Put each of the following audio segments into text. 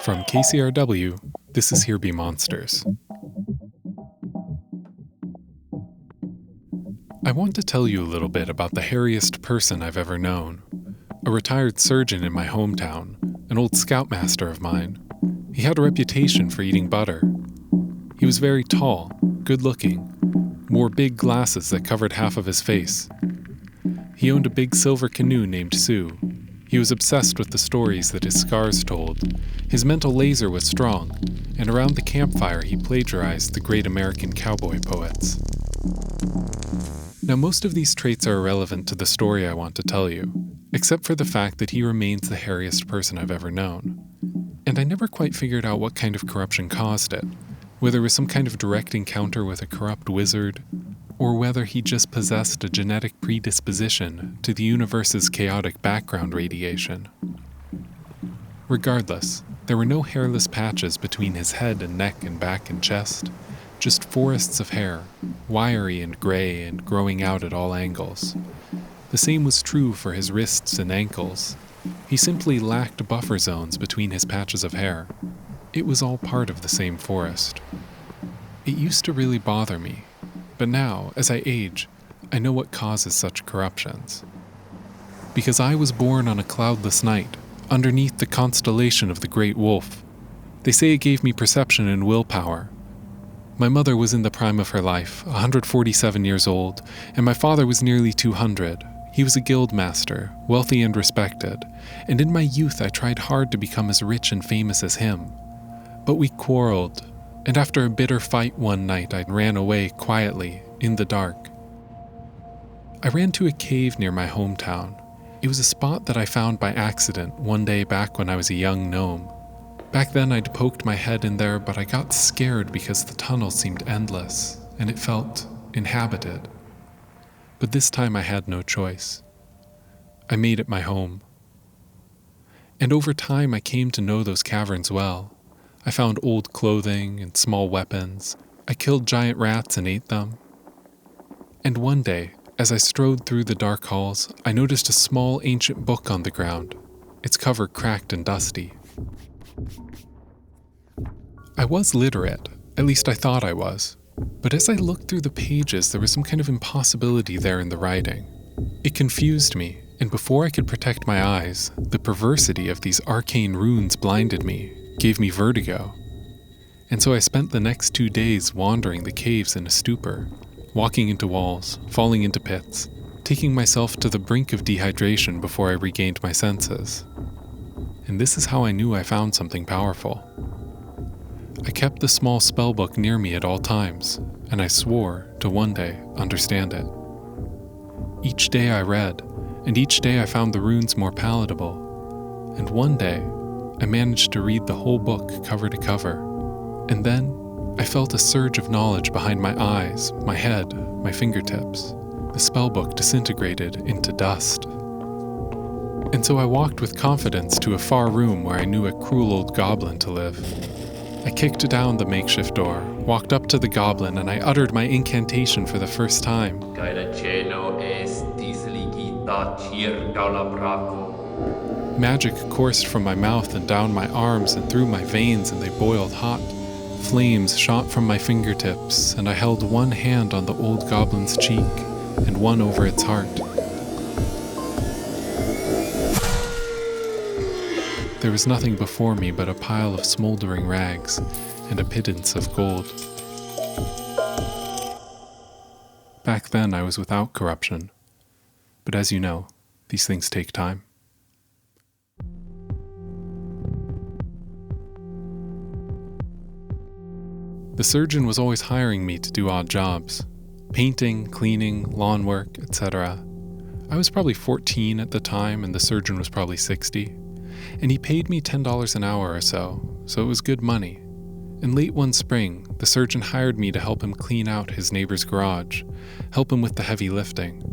From KCRW, this is Here Be Monsters. I want to tell you a little bit about the hairiest person I've ever known. A retired surgeon in my hometown, an old scoutmaster of mine. He had a reputation for eating butter. He was very tall, good-looking, wore big glasses that covered half of his face. He owned a big silver canoe named Sue. He was obsessed with the stories that his scars told. His mental laser was strong, and around the campfire he plagiarized the great American cowboy poets. Now, most of these traits are irrelevant to the story I want to tell you, except for the fact that he remains the hairiest person I've ever known. And I never quite figured out what kind of corruption caused it, whether it was some kind of direct encounter with a corrupt wizard, or whether he just possessed a genetic predisposition to the universe's chaotic background radiation. Regardless, there were no hairless patches between his head and neck and back and chest, just forests of hair, wiry and gray and growing out at all angles. The same was true for his wrists and ankles. He simply lacked buffer zones between his patches of hair. It was all part of the same forest. It used to really bother me. But now, as I age, I know what causes such corruptions. Because I was born on a cloudless night, underneath the constellation of the Great Wolf. They say it gave me perception and willpower. My mother was in the prime of her life, 147 years old, and my father was nearly 200. He was a guild master, wealthy and respected, and in my youth I tried hard to become as rich and famous as him. But we quarreled. And after a bitter fight one night, I ran away quietly, in the dark. I ran to a cave near my hometown. It was a spot that I found by accident one day back when I was a young gnome. Back then I'd poked my head in there, but I got scared because the tunnel seemed endless, and it felt inhabited. But this time I had no choice. I made it my home. And over time I came to know those caverns well. I found old clothing and small weapons. I killed giant rats and ate them. And one day, as I strode through the dark halls, I noticed a small ancient book on the ground, its cover cracked and dusty. I was literate, at least I thought I was, but as I looked through the pages, there was some kind of impossibility there in the writing. It confused me, and before I could protect my eyes, the perversity of these arcane runes blinded me, gave me vertigo. And so I spent the next 2 days wandering the caves in a stupor, walking into walls, falling into pits, taking myself to the brink of dehydration before I regained my senses. And this is how I knew I found something powerful. I kept the small spellbook near me at all times, and I swore to one day understand it. Each day I read, and each day I found the runes more palatable, and one day I managed to read the whole book cover to cover, and then I felt a surge of knowledge behind my eyes, my head, my fingertips. The spellbook disintegrated into dust. And so I walked with confidence to a far room where I knew a cruel old goblin to live. I kicked down the makeshift door, walked up to the goblin, and I uttered my incantation for the first time. Magic coursed from my mouth and down my arms and through my veins, and they boiled hot. Flames shot from my fingertips, and I held one hand on the old goblin's cheek and one over its heart. There was nothing before me but a pile of smoldering rags and a pittance of gold. Back then I was without corruption, but as you know, these things take time. The surgeon was always hiring me to do odd jobs. Painting, cleaning, lawn work, etc. I was probably 14 at the time and the surgeon was probably 60. And he paid me $10 an hour or so it was good money. And late one spring, the surgeon hired me to help him clean out his neighbor's garage, help him with the heavy lifting.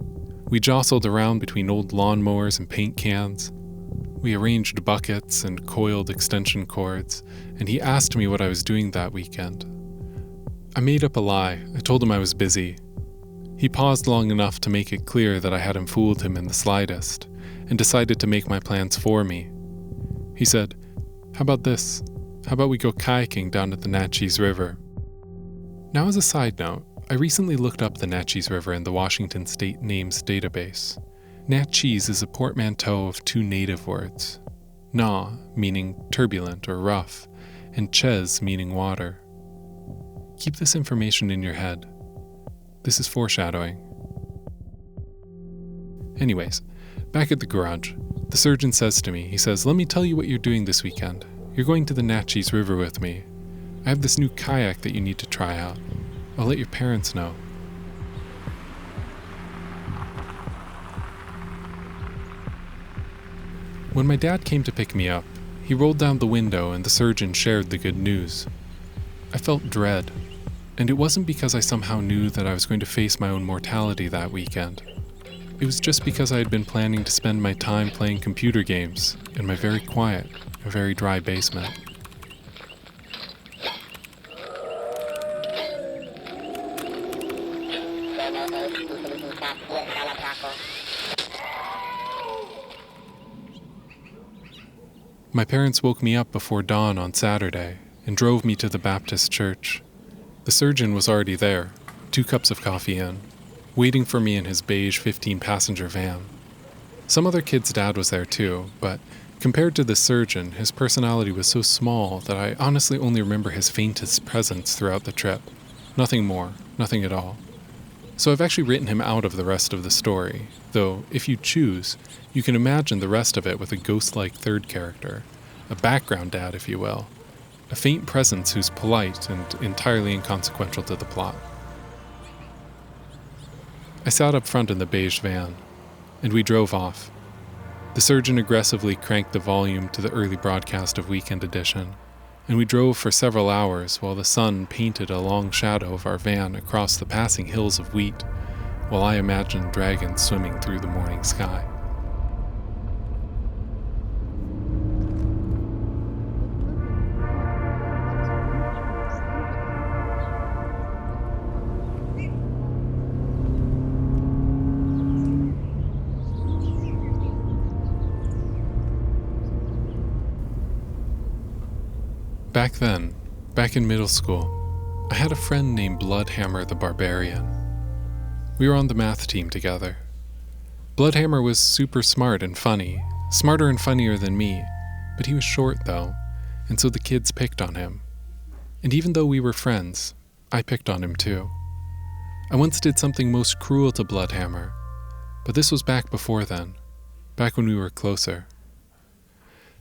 We jostled around between old lawnmowers and paint cans. We arranged buckets and coiled extension cords, and he asked me what I was doing that weekend. I made up a lie. I told him I was busy. He paused long enough to make it clear that I hadn't fooled him in the slightest, and decided to make my plans for me. He said, "How about this? How about we go kayaking down at the Natchez River? Now, as a side note, I recently looked up the Natchez River in the Washington State Names database. Natchez is a portmanteau of two native words. Na, meaning turbulent or rough, and chez, meaning water. Keep this information in your head. This is foreshadowing. Anyways, back at the garage, the surgeon says to me, he says, "Let me tell you what you're doing this weekend. You're going to the Natchez River with me. I have this new kayak that you need to try out. I'll let your parents know." When my dad came to pick me up, he rolled down the window and the surgeon shared the good news. I felt dread, and it wasn't because I somehow knew that I was going to face my own mortality that weekend. It was just because I had been planning to spend my time playing computer games in my very quiet and very dry basement. My parents woke me up before dawn on Saturday and drove me to the Baptist church. The surgeon was already there, 2 cups of coffee in, waiting for me in his beige 15-passenger van. Some other kid's dad was there too, but compared to the surgeon, his personality was so small that I honestly only remember his faintest presence throughout the trip. Nothing more, nothing at all. So I've actually written him out of the rest of the story, though if you choose, you can imagine the rest of it with a ghost-like third character, a background dad if you will, a faint presence who's polite and entirely inconsequential to the plot. I sat up front in the beige van, and we drove off. The surgeon aggressively cranked the volume to the early broadcast of Weekend Edition, and we drove for several hours while the sun painted a long shadow of our van across the passing hills of wheat, while I imagined dragons swimming through the morning sky. Back then, back in middle school, I had a friend named Bloodhammer the Barbarian. We were on the math team together. Bloodhammer was super smart and funny, smarter and funnier than me, but he was short though, and so the kids picked on him. And even though we were friends, I picked on him too. I once did something most cruel to Bloodhammer, but this was back before then, back when we were closer.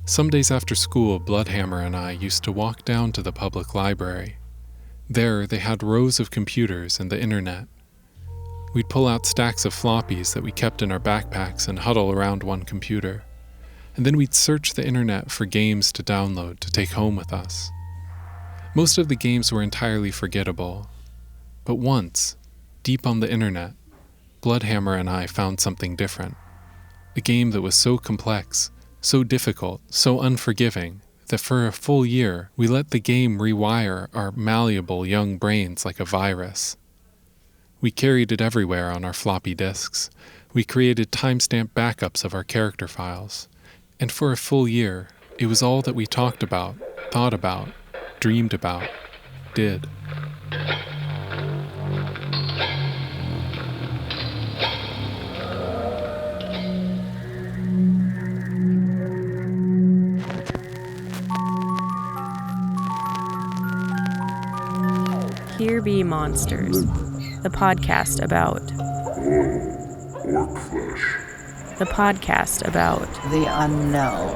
Some days after school, Bloodhammer and I used to walk down to the public library. There, they had rows of computers and the internet. We'd pull out stacks of floppies that we kept in our backpacks and huddle around one computer. And then we'd search the internet for games to download to take home with us. Most of the games were entirely forgettable. But once, deep on the internet, Bloodhammer and I found something different. A game that was so complex, so difficult, so unforgiving, that for a full year we let the game rewire our malleable young brains like a virus. We carried it everywhere on our floppy disks. We created timestamp backups of our character files. And for a full year, it was all that we talked about, thought about, dreamed about, did. Here Be Monsters, the podcast about orc flesh. The podcast about the unknown.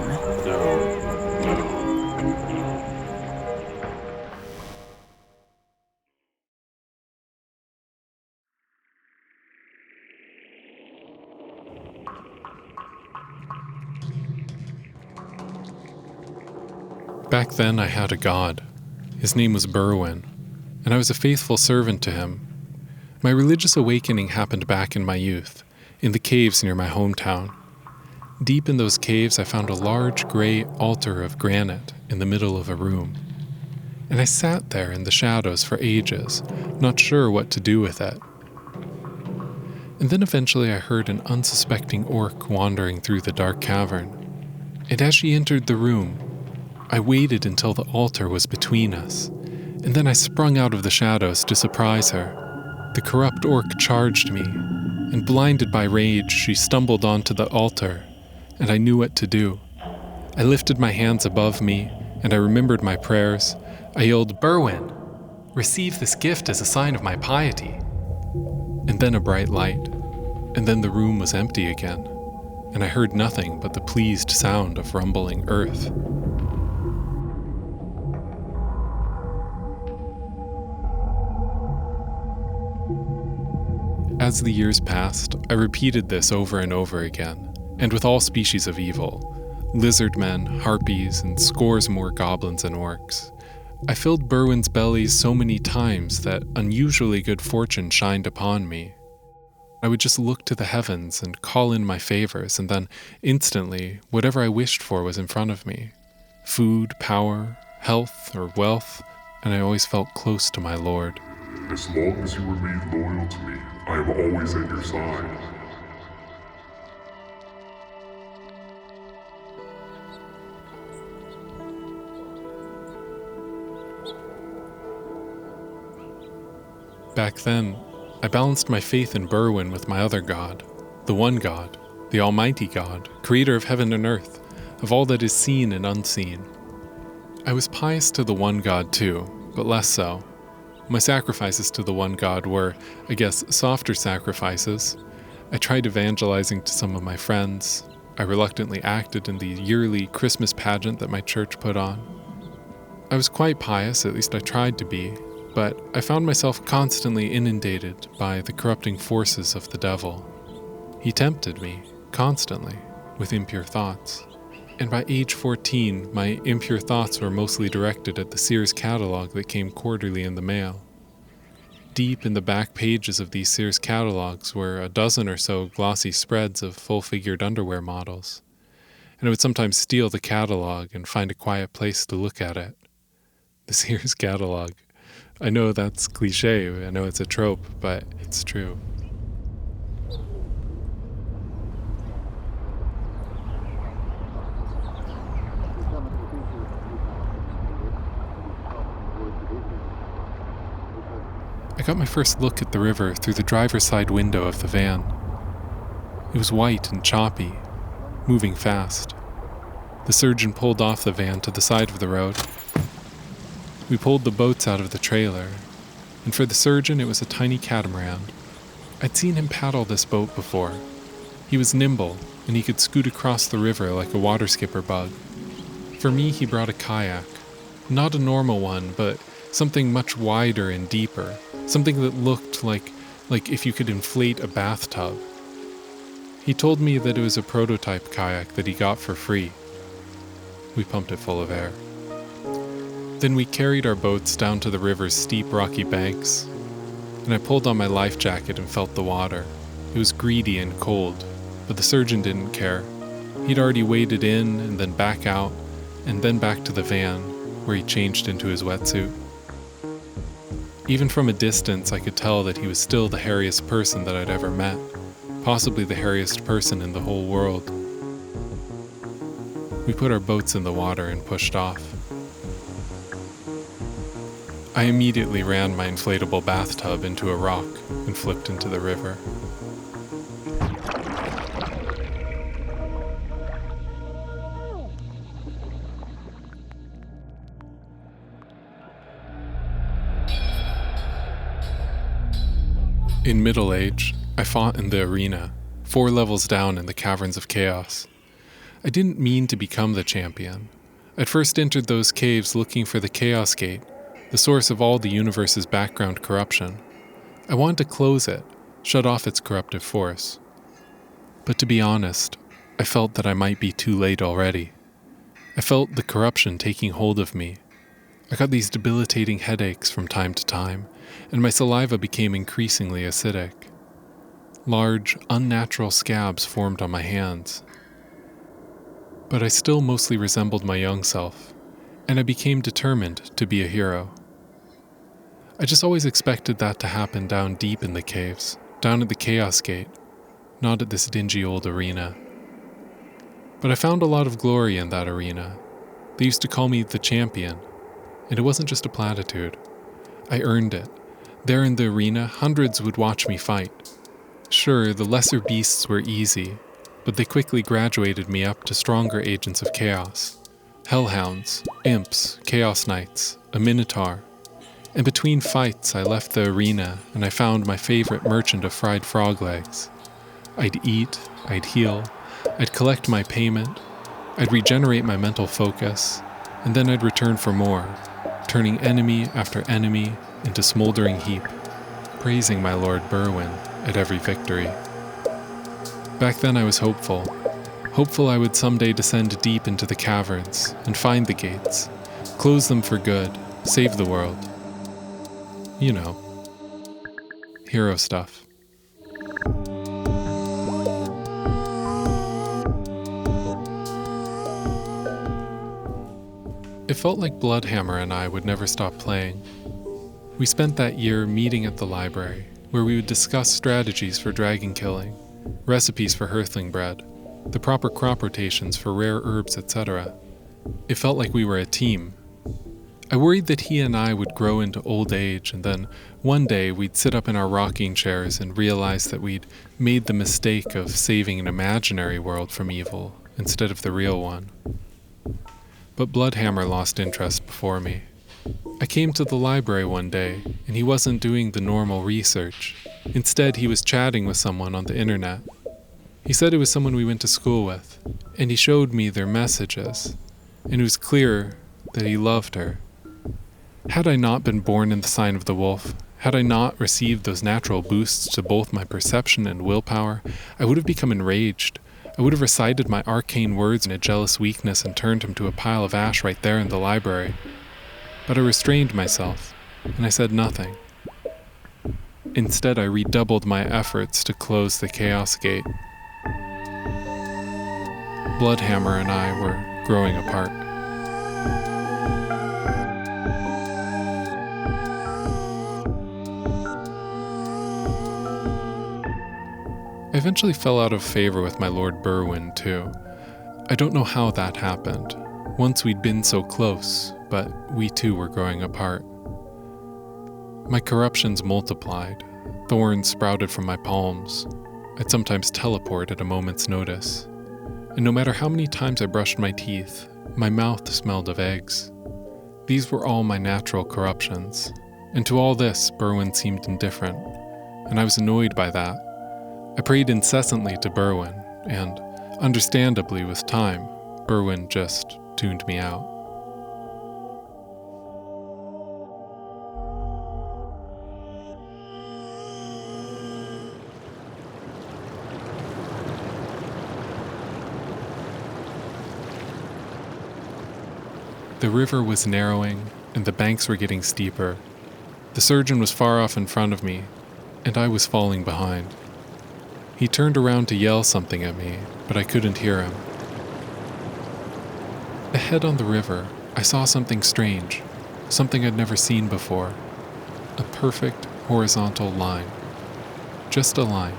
Back then I had a god. His name was Berwyn, and I was a faithful servant to him. My religious awakening happened back in my youth, in the caves near my hometown. Deep in those caves I found a large gray altar of granite in the middle of a room. And I sat there in the shadows for ages, not sure what to do with it. And then eventually I heard an unsuspecting orc wandering through the dark cavern. And as she entered the room, I waited until the altar was between us, and then I sprung out of the shadows to surprise her. The corrupt orc charged me, and blinded by rage, she stumbled onto the altar, and I knew what to do. I lifted my hands above me, and I remembered my prayers. I yelled, "Berwyn, receive this gift as a sign of my piety." And then a bright light, and then the room was empty again, and I heard nothing but the pleased sound of rumbling earth. As the years passed, I repeated this over and over again, and with all species of evil, lizard men, harpies, and scores more goblins and orcs. I filled Berwyn's bellies so many times that unusually good fortune shined upon me. I would just look to the heavens and call in my favors, and then instantly, whatever I wished for was in front of me. Food, power, health, or wealth, and I always felt close to my lord. As long as you remain loyal to me, I am always at your side. Back then, I balanced my faith in Berwyn with my other god, the one God, the Almighty God, creator of heaven and earth, of all that is seen and unseen. I was pious to the one God too, but less so. My sacrifices to the one God were, I guess, softer sacrifices. I tried evangelizing to some of my friends. I reluctantly acted in the yearly Christmas pageant that my church put on. I was quite pious, at least I tried to be, but I found myself constantly inundated by the corrupting forces of the devil. He tempted me, constantly, with impure thoughts. And by age 14, my impure thoughts were mostly directed at the Sears catalog that came quarterly in the mail. Deep in the back pages of these Sears catalogs were a dozen or so glossy spreads of full-figured underwear models, and I would sometimes steal the catalog and find a quiet place to look at it. The Sears catalog. I know that's cliché, I know it's a trope, but it's true. I got my first look at the river through the driver's side window of the van. It was white and choppy, moving fast. The surgeon pulled off the van to the side of the road. We pulled the boats out of the trailer, and for the surgeon it was a tiny catamaran. I'd seen him paddle this boat before. He was nimble, and he could scoot across the river like a water skipper bug. For me, he brought a kayak. Not a normal one, but something much wider and deeper. Something that looked like if you could inflate a bathtub. He told me that it was a prototype kayak that he got for free. We pumped it full of air. Then we carried our boats down to the river's steep rocky banks, and I pulled on my life jacket and felt the water. It was greedy and cold, but the surgeon didn't care. He'd already waded in and then back out, and then back to the van, where he changed into his wetsuit. Even from a distance, I could tell that he was still the hairiest person that I'd ever met, possibly the hairiest person in the whole world. We put our boats in the water and pushed off. I immediately ran my inflatable bathtub into a rock and flipped into the river. In middle age, I fought in the arena, 4 levels down in the caverns of chaos. I didn't mean to become the champion. I'd first entered those caves looking for the Chaos Gate, the source of all the universe's background corruption. I wanted to close it, shut off its corruptive force. But to be honest, I felt that I might be too late already. I felt the corruption taking hold of me. I got these debilitating headaches from time to time, and my saliva became increasingly acidic. Large, unnatural scabs formed on my hands. But I still mostly resembled my young self, and I became determined to be a hero. I just always expected that to happen down deep in the caves, down at the Chaos Gate, not at this dingy old arena. But I found a lot of glory in that arena. They used to call me the champion, and it wasn't just a platitude. I earned it. There in the arena, hundreds would watch me fight. Sure, the lesser beasts were easy, but they quickly graduated me up to stronger agents of chaos. Hellhounds, imps, chaos knights, a minotaur. And between fights, I left the arena and I found my favorite merchant of fried frog legs. I'd eat, I'd heal, I'd collect my payment, I'd regenerate my mental focus, and then I'd return for more, turning enemy after enemy into smoldering heap, praising my Lord Berwyn at every victory. Back then I was hopeful I would someday descend deep into the caverns and find the gates, close them for good, save the world. You know, hero stuff. It felt like Bloodhammer and I would never stop playing. We spent that year meeting at the library, where we would discuss strategies for dragon killing, recipes for hearthling bread, the proper crop rotations for rare herbs, etc. It felt like we were a team. I worried that he and I would grow into old age, and then one day we'd sit up in our rocking chairs and realize that we'd made the mistake of saving an imaginary world from evil instead of the real one. But Bloodhammer lost interest before me. I came to the library one day, and he wasn't doing the normal research. Instead, he was chatting with someone on the internet. He said it was someone we went to school with, and he showed me their messages, and it was clear that he loved her. Had I not been born in the sign of the wolf, had I not received those natural boosts to both my perception and willpower, I would have become enraged. I would have recited my arcane words in a jealous weakness and turned him to a pile of ash right there in the library. But I restrained myself, and I said nothing. Instead, I redoubled my efforts to close the Chaos Gate. Bloodhammer and I were growing apart. I eventually fell out of favor with my Lord Berwyn, too. I don't know how that happened. Once we'd been so close, but we too were growing apart. My corruptions multiplied. Thorns sprouted from my palms. I'd sometimes teleport at a moment's notice. And no matter how many times I brushed my teeth, my mouth smelled of eggs. These were all my natural corruptions. And to all this, Berwyn seemed indifferent, and I was annoyed by that. I prayed incessantly to Berwyn, and, understandably with time, Berwyn just tuned me out. The river was narrowing, and the banks were getting steeper. The surgeon was far off in front of me, and I was falling behind. He turned around to yell something at me, but I couldn't hear him. Ahead on the river, I saw something strange, something I'd never seen before. A perfect horizontal line. Just a line.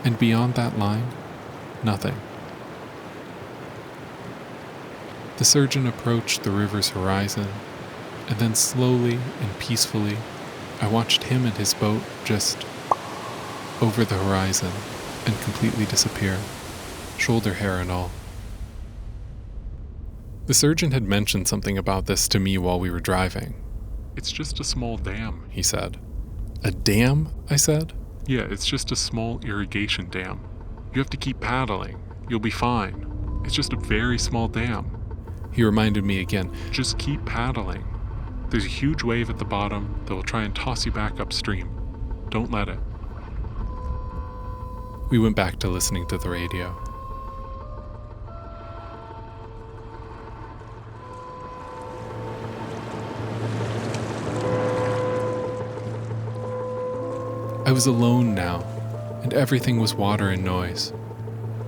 And beyond that line, nothing. The surgeon approached the river's horizon, and then slowly and peacefully, I watched him and his boat just over the horizon and completely disappear, shoulder hair and all. The surgeon had mentioned something about this to me while we were driving. "It's just a small dam," he said. "A dam?" I said. "Yeah, it's just a small irrigation dam. You have to keep paddling. You'll be fine. It's just a very small dam." He reminded me again, "Just keep paddling. There's a huge wave at the bottom that will try and toss you back upstream. Don't let it." We went back to listening to the radio. I was alone now, and everything was water and noise.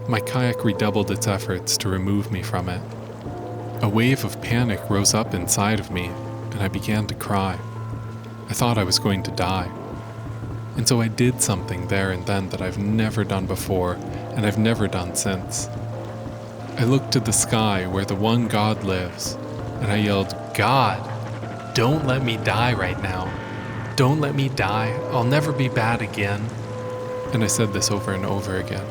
My kayak redoubled its efforts to remove me from it. A wave of panic rose up inside of me, and I began to cry. I thought I was going to die. And so I did something there and then that I've never done before, and I've never done since. I looked to the sky where the one God lives, and I yelled, "God, don't let me die right now. Don't let me die. I'll never be bad again." And I said this over and over again.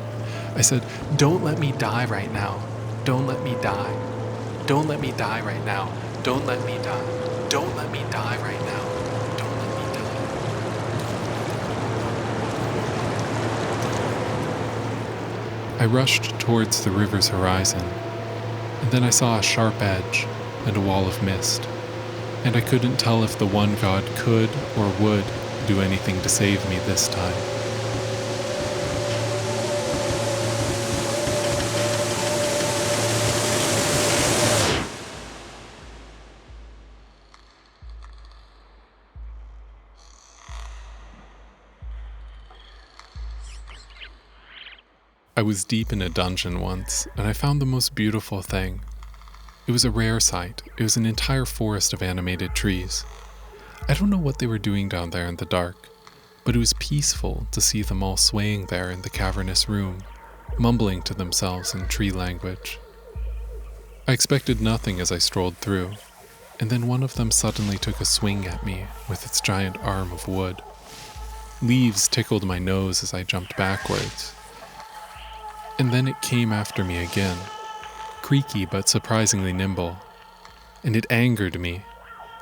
I said, "Don't let me die right now. Don't let me die. Don't let me die right now. Don't let me die. Don't let me die right now. Don't let me die." I rushed towards the river's horizon, and then I saw a sharp edge and a wall of mist, and I couldn't tell if the one God could or would do anything to save me this time. I was deep in a dungeon once, and I found the most beautiful thing. It was a rare sight. It was an entire forest of animated trees. I don't know what they were doing down there in the dark, but it was peaceful to see them all swaying there in the cavernous room, mumbling to themselves in tree language. I expected nothing as I strolled through, and then one of them suddenly took a swing at me with its giant arm of wood. Leaves tickled my nose as I jumped backwards. And then it came after me again, creaky but surprisingly nimble, and it angered me,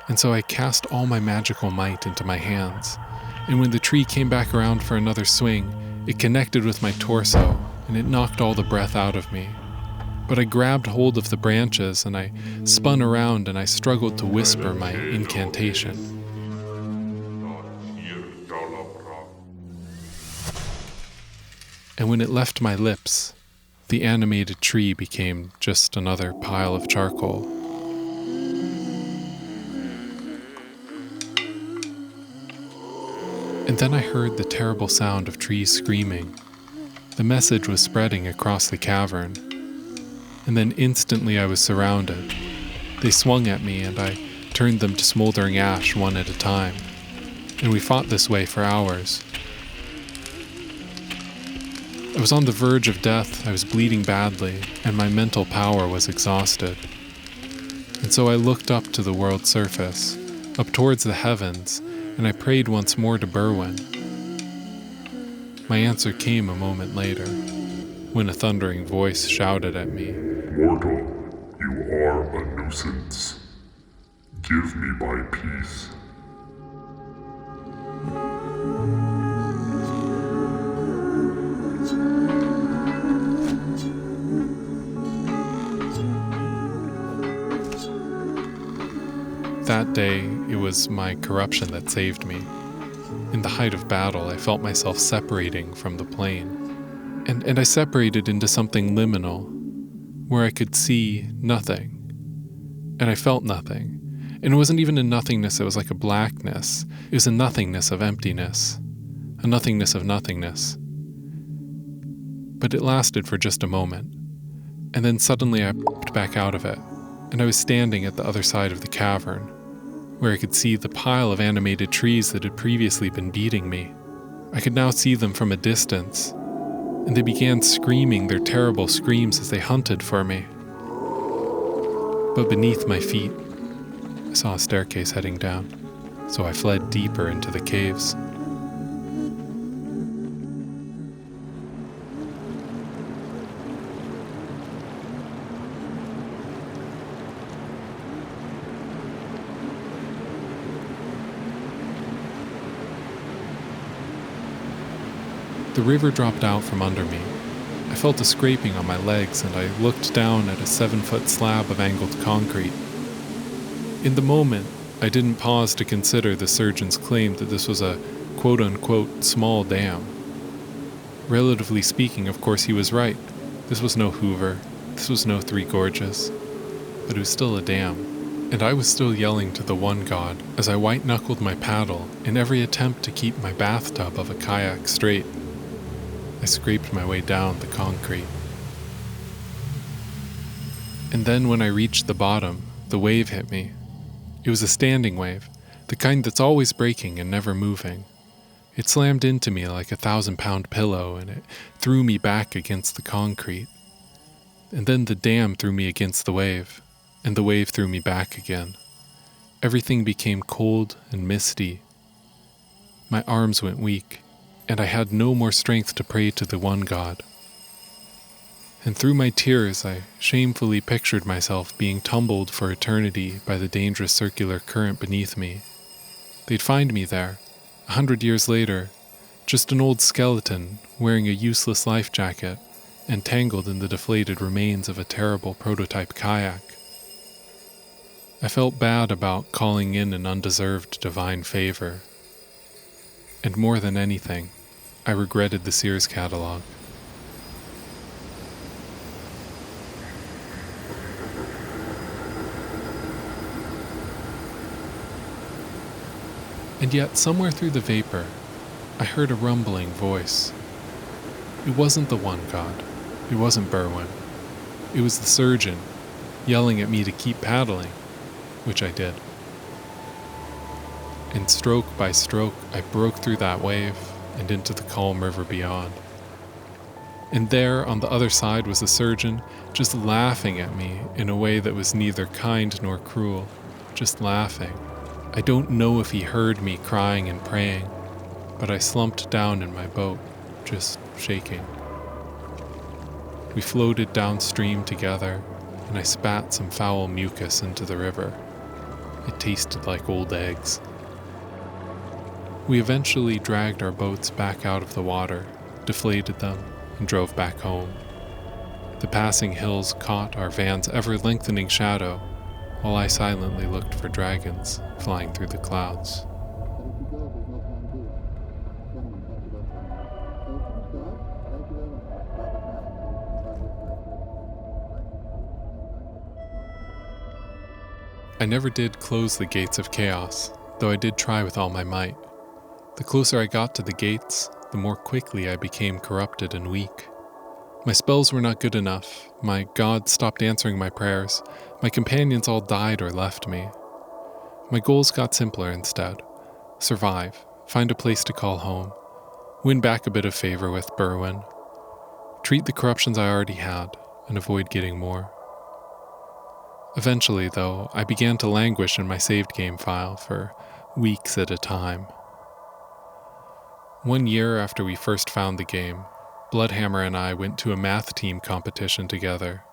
and so I cast all my magical might into my hands, and when the tree came back around for another swing, it connected with my torso, and it knocked all the breath out of me. But I grabbed hold of the branches, and I spun around, and I struggled to whisper my incantation. And when it left my lips, the animated tree became just another pile of charcoal. And then I heard the terrible sound of trees screaming. The message was spreading across the cavern. And then instantly I was surrounded. They swung at me, and I turned them to smoldering ash one at a time. And we fought this way for hours. I was on the verge of death, I was bleeding badly, and my mental power was exhausted. And so I looked up to the world's surface, up towards the heavens, and I prayed once more to Berwyn. My answer came a moment later, when a thundering voice shouted at me, "Mortal, you are a nuisance. Give me my peace." That day, it was my corruption that saved me. In the height of battle, I felt myself separating from the plane. And I separated into something liminal, where I could see nothing. And I felt nothing. And it wasn't even a nothingness, it was like a blackness. It was a nothingness of emptiness. A nothingness of nothingness. But it lasted for just a moment. And then suddenly I popped back out of it, and I was standing at the other side of the cavern, where I could see the pile of animated trees that had previously been beating me. I could now see them from a distance, and they began screaming their terrible screams as they hunted for me. But beneath my feet, I saw a staircase heading down, so I fled deeper into the caves. The river dropped out from under me. I felt a scraping on my legs, and I looked down at a 7-foot slab of angled concrete. In the moment, I didn't pause to consider the surgeon's claim that this was a quote-unquote small dam. Relatively speaking, of course, he was right. This was no Hoover. This was no Three Gorges. But it was still a dam. And I was still yelling to the one God as I white-knuckled my paddle in every attempt to keep my bathtub of a kayak straight. I scraped my way down the concrete. And then when I reached the bottom, the wave hit me. It was a standing wave, the kind that's always breaking and never moving. It slammed into me like a 1,000-pound pillow, and it threw me back against the concrete. And then the dam threw me against the wave, and the wave threw me back again. Everything became cold and misty. My arms went weak, and I had no more strength to pray to the one God. And through my tears, I shamefully pictured myself being tumbled for eternity by the dangerous circular current beneath me. They'd find me there, 100 years later, just an old skeleton wearing a useless life jacket, entangled in the deflated remains of a terrible prototype kayak. I felt bad about calling in an undeserved divine favor. And more than anything, I regretted the Sears catalog. And yet, somewhere through the vapor, I heard a rumbling voice. It wasn't the one God. It wasn't Berwyn. It was the surgeon, yelling at me to keep paddling, which I did. And stroke by stroke, I broke through that wave and into the calm river beyond. And there, on the other side, was the surgeon, just laughing at me in a way that was neither kind nor cruel, just laughing. I don't know if he heard me crying and praying, but I slumped down in my boat, just shaking. We floated downstream together, and I spat some foul mucus into the river. It tasted like old eggs. We eventually dragged our boats back out of the water, deflated them, and drove back home. The passing hills caught our van's ever-lengthening shadow, while I silently looked for dragons flying through the clouds. I never did close the gates of chaos, though I did try with all my might. The closer I got to the gates, the more quickly I became corrupted and weak. My spells were not good enough, my god stopped answering my prayers, my companions all died or left me. My goals got simpler instead. Survive, find a place to call home, win back a bit of favor with Berwyn, treat the corruptions I already had, and avoid getting more. Eventually, though, I began to languish in my saved game file for weeks at a time. 1 year after we first found the game, Bloodhammer and I went to a math team competition together.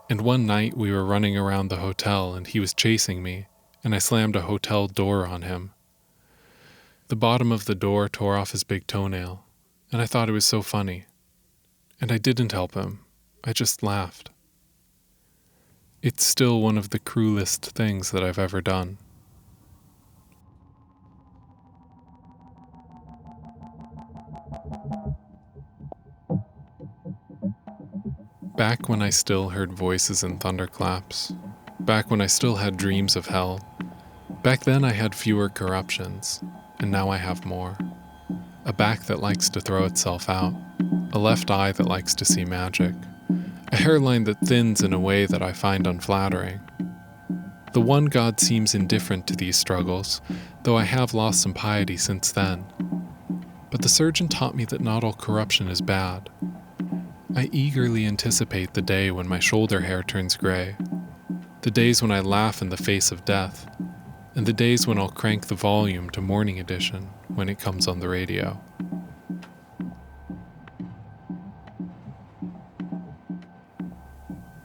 And one night we were running around the hotel and he was chasing me, and I slammed a hotel door on him. The bottom of the door tore off his big toenail, and I thought it was so funny. And I didn't help him, I just laughed. It's still one of the cruelest things that I've ever done. Back when I still heard voices and thunderclaps, back when I still had dreams of hell, back then I had fewer corruptions, and now I have more. A back that likes to throw itself out, a left eye that likes to see magic, a hairline that thins in a way that I find unflattering. The one God seems indifferent to these struggles, though I have lost some piety since then. But the surgeon taught me that not all corruption is bad. I eagerly anticipate the day when my shoulder hair turns gray, the days when I laugh in the face of death, and the days when I'll crank the volume to Morning Edition when it comes on the radio.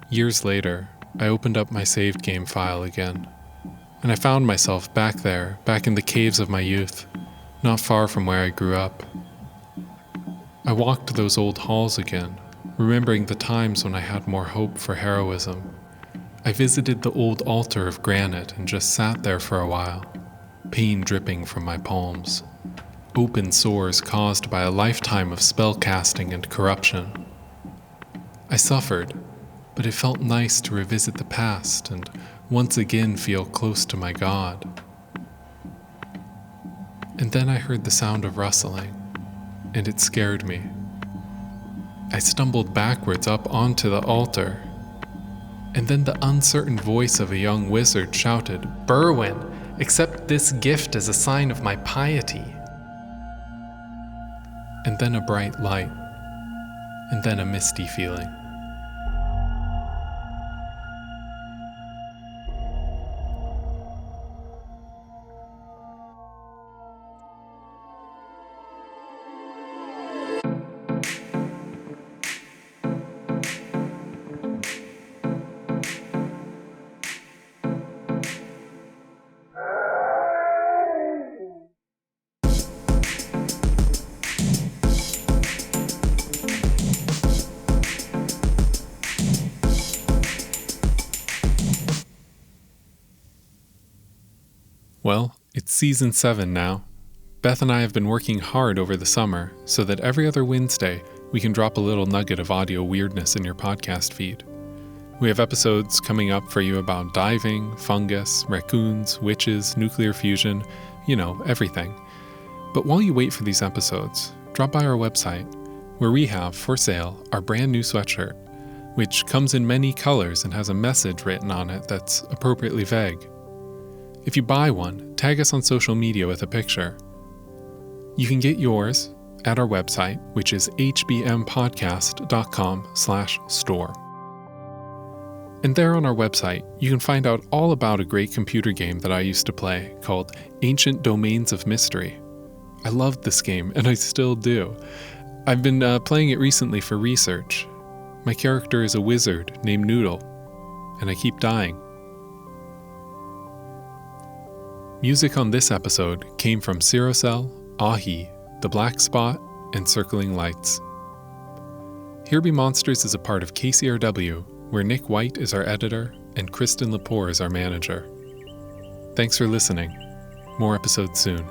Years later, I opened up my saved game file again, and I found myself back there, back in the caves of my youth, not far from where I grew up. I walked those old halls again, remembering the times when I had more hope for heroism. I visited the old altar of granite and just sat there for a while, pain dripping from my palms, open sores caused by a lifetime of spellcasting and corruption. I suffered, but it felt nice to revisit the past and once again feel close to my God. And then I heard the sound of rustling, and it scared me. I stumbled backwards up onto the altar, and then the uncertain voice of a young wizard shouted, "Berwyn, accept this gift as a sign of my piety." And then a bright light, and then a misty feeling. Well, it's season 7 now. Beth and I have been working hard over the summer so that every other Wednesday we can drop a little nugget of audio weirdness in your podcast feed. We have episodes coming up for you about diving, fungus, raccoons, witches, nuclear fusion, everything. But while you wait for these episodes, drop by our website, where we have for sale our brand new sweatshirt, which comes in many colors and has a message written on it that's appropriately vague. If you buy one, tag us on social media with a picture. You can get yours at our website, which is hbmpodcast.com/store. And there on our website, you can find out all about a great computer game that I used to play called Ancient Domains of Mystery. I loved this game, and I still do. I've been playing it recently for research. My character is a wizard named Noodle, and I keep dying. Music on this episode came from Cirocell, Ahi, The Black Spot, and Circling Lights. Here Be Monsters is a part of KCRW, where Nick White is our editor and Kristen Lepore is our manager. Thanks for listening. More episodes soon.